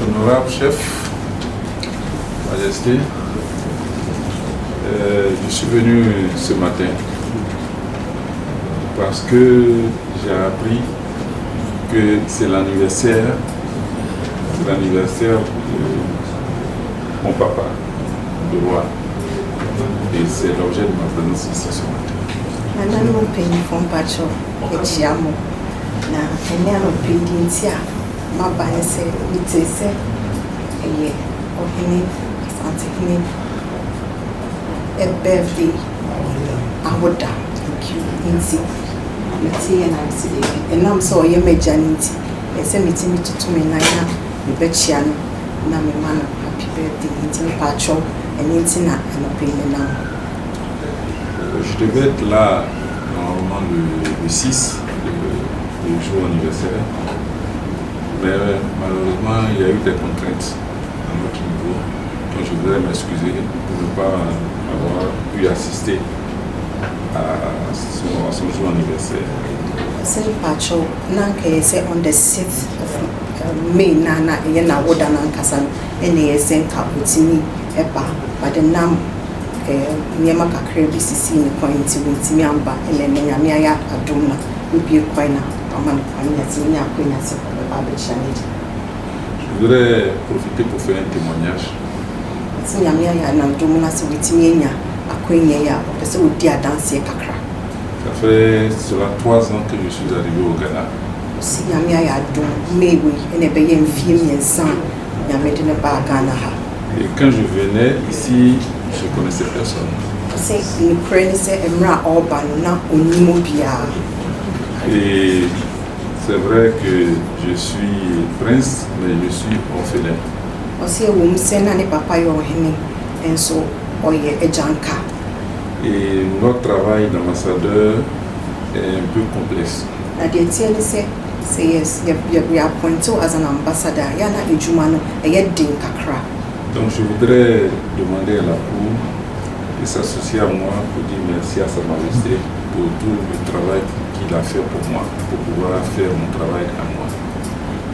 Honorable chef, Majesté, je suis venu ce matin parce que j'ai appris que c'est l'anniversaire de mon papa, le roi, et c'est l'objet de ma présence ici ce matin. A birthday, I would die. And I'm so you may Janity. And send me to me now. You bet Chiano, Nami man, happy birthday, Intin Patrol, and Intina, and opinion now. Je devais être là normalement le 6, le jour anniversaire. Mais malheureusement, il y a eu des contraintes à notre niveau. Donc je voudrais m'excuser pour ne pas avoir pu assister à son jour anniversaire. Saint Pacho, Nanka say on the 6th of May, Nana, Yena Wodan Kasan, and they sent Kaputini, Eba, but the Nam Yamaka Krabisi in the point to Miamba, and then Yamia Aduna would be a coiner, a man, and Yamia Queen as a Babel Chanit. Je voudrais profiter pour faire un témoignage. Yamia and Abdominas with Minia, a queen ya, or so dear dance Kakra. Ça fait cela 3 ans que je suis arrivé au Ghana. Si Yamia Adum, Maywe, and a bayan film and son, Yametina Bagana. Et quand je venais ici, je ne connaissais personne. C'est une prince Emra Orbana Onimobia. Et c'est vrai que je suis prince, mais je suis orphelin. Aussi, vous me papa yohini, et so, oye, et janka. Et notre travail d'ambassadeur est un peu complexe. La détienne c'est yes, you are appointed as an ambassador, yana ejumano, et yet dinkakra. Donc je voudrais demander à la Cour de s'associer à moi pour dire merci à Sa Majesté pour tout le travail qu'il a fait pour moi, pour pouvoir faire mon travail à moi.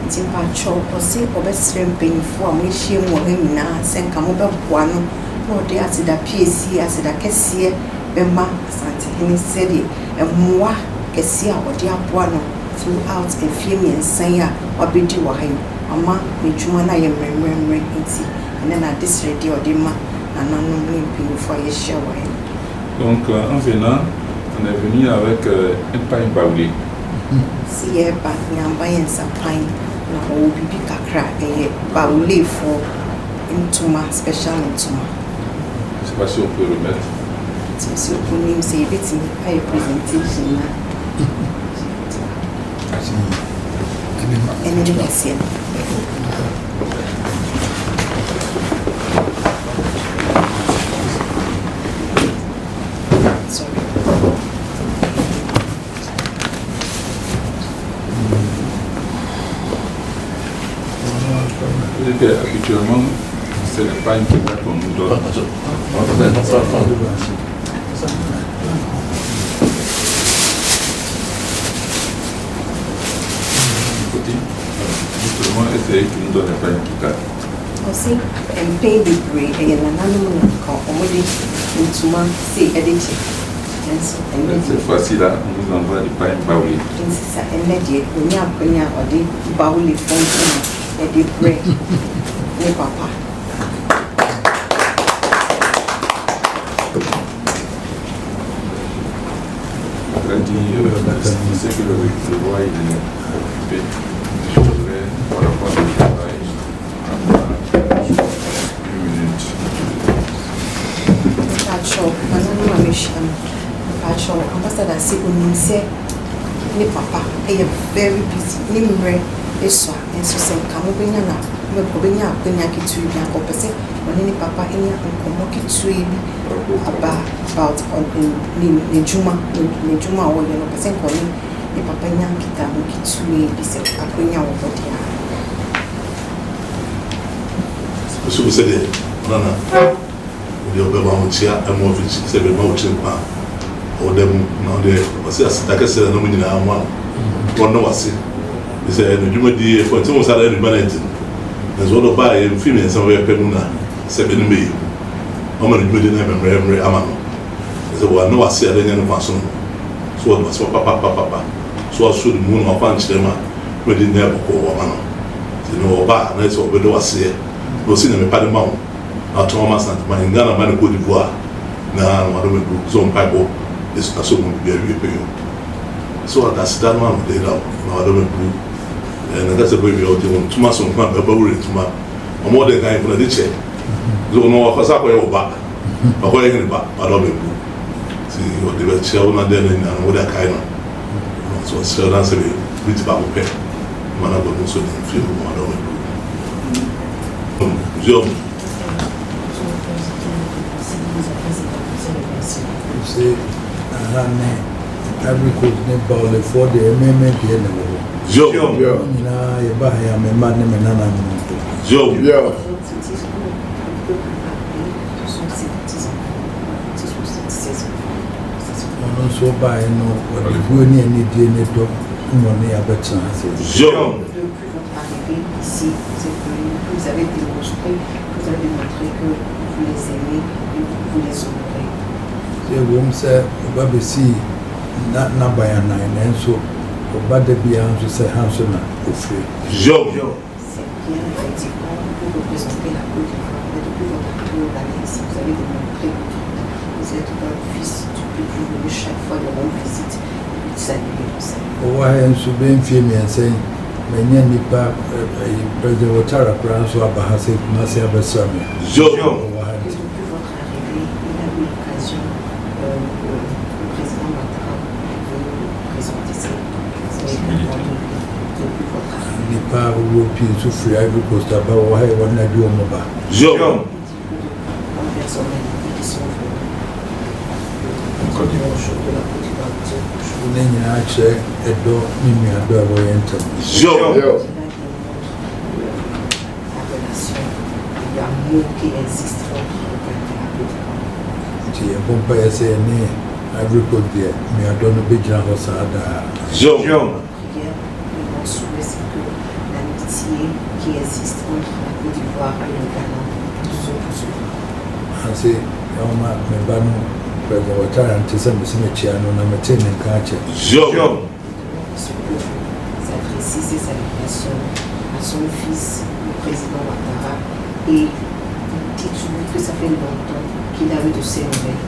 Timpa Cho, aussi, obesrem painful, and we shame Mohemina, send Kamoba Puano, no, they are the PSC, as the Cassia, Bemba, Santa said it, and moi, Cassia, or dear Puano, throughout a film and Saya, or Bidi Wahim, Ama, Mijumana, and remembering it, and then at this radio, Dima, and unknown painful, a shower. Donc en venant, on est venu avec un pain baoulé. Si ye ba nyamba yensa pine na obi bi kakra baoulé for ntuma special ntuma. Je ne sais pas si on peut remettre. Si on peut même c'est betimi ay presentation na. Ene merci. Habituellement, ce n'est pas une question qu'on nous donne. Justement, essayer que nous donne pas une kika. Aussi, un pain de brie et un anonyme quand on me dit une souma, c'est édité. Cette fois-ci-là, on nous envoie du pain baoulé. C'est ça, un médier, on y a des baoulés fonds. Et des bread, les papas. On a dit, c'est que le roi il est occupé. Je voudrais, par rapport au travail, avoir 1 minute. Pacho, madame Michel, Pacho, ambassadeur, c'est une lycée. Les papas, et very busy, et so and so say Kamobina, Mobina, Pinaki to you, opposite, when any papa in your Komoki to about Nijuma or your percent calling the papa Yankita, Moki to me, he said, Aquinia over there. so we said nana the obeba mo chia am of it say be mo chimpa o dem na de wasi asita ka se na mo nyina amwa won no wasi they say no dwuma di for tí mo sare no manage as one of by film some we pemu na se be no me o ma dwuma di na memre ama no they say wa no wasi ade nya no kwaso so what was papa so so the moon of fan chema we di na ko wa ma no no oba na so obedo wasi no si na me pade ma na Thomas and my Ghana man Côte d'Ivoire na madame group zone pipe is so mo be awie pe yo so that's that man dey now na madame group and that's a baby out there tuma so nkan be bawure tuma omo de kan for the check so no ko sa ko yo ba ko ye ni ba madame group si o de be che o na de na o da kai na so so that's a bit ba ko pe mana go so de fi o madame group jo say every coach ne ball for the MMA the level. Jo. Na ye ba ya me ma ne me na na mo. Jo. Yeah. No so ba no what the go ni any die ne do mo ne ya betra say. Jo. Ici, vous avez démontré que vous les aimez et vous les honorez. Say wom say ba be si na ba ya na enso ba de bia so say hanso na ofre. Jo. C'est bien effectivement vous représentez la Côte d'Ivoire, mais depuis votre arrivée au Ghana ici, vous avez démontré que vous êtes un fils du peuple venu chaque fois de rendre visite et de saluer le Seigneur. Wa enso be mfie mi say menya nipa president Ouattara kran so aba ha say na say abesame. Jo. Depuis votre arrivée, il a eu l'occasion, le président Ouattara de présenter ses depuis votre arrivée. Nipa wo pi so free Ivory Coast aba wa ha wa na di omo ba. Jo. En personnalité qui sont venus de la Côte d'Ivoire, Ne nyina che edo ni mi ado abo yentem. Jo. Yeah. la relation, l'amour qui existe entre le Ghana et la Côte d'Ivoire. Ti e bomba ese ni Ivory Coast de mi ado no be jina ho sa da. Jo. Prière, et mon souhait, c'est que l'amitié qui existe entre la Côte d'Ivoire et le Ghana se poursuive. Ase ya ma me ba no president Ouattara ntese me se me chia no na me te ne ka che. Jo. Ce que vous adressez ces salutations à son fils, le président Ouattara, et dites-lui que ça fait longtemps qu'il a eu de ces nouvelles.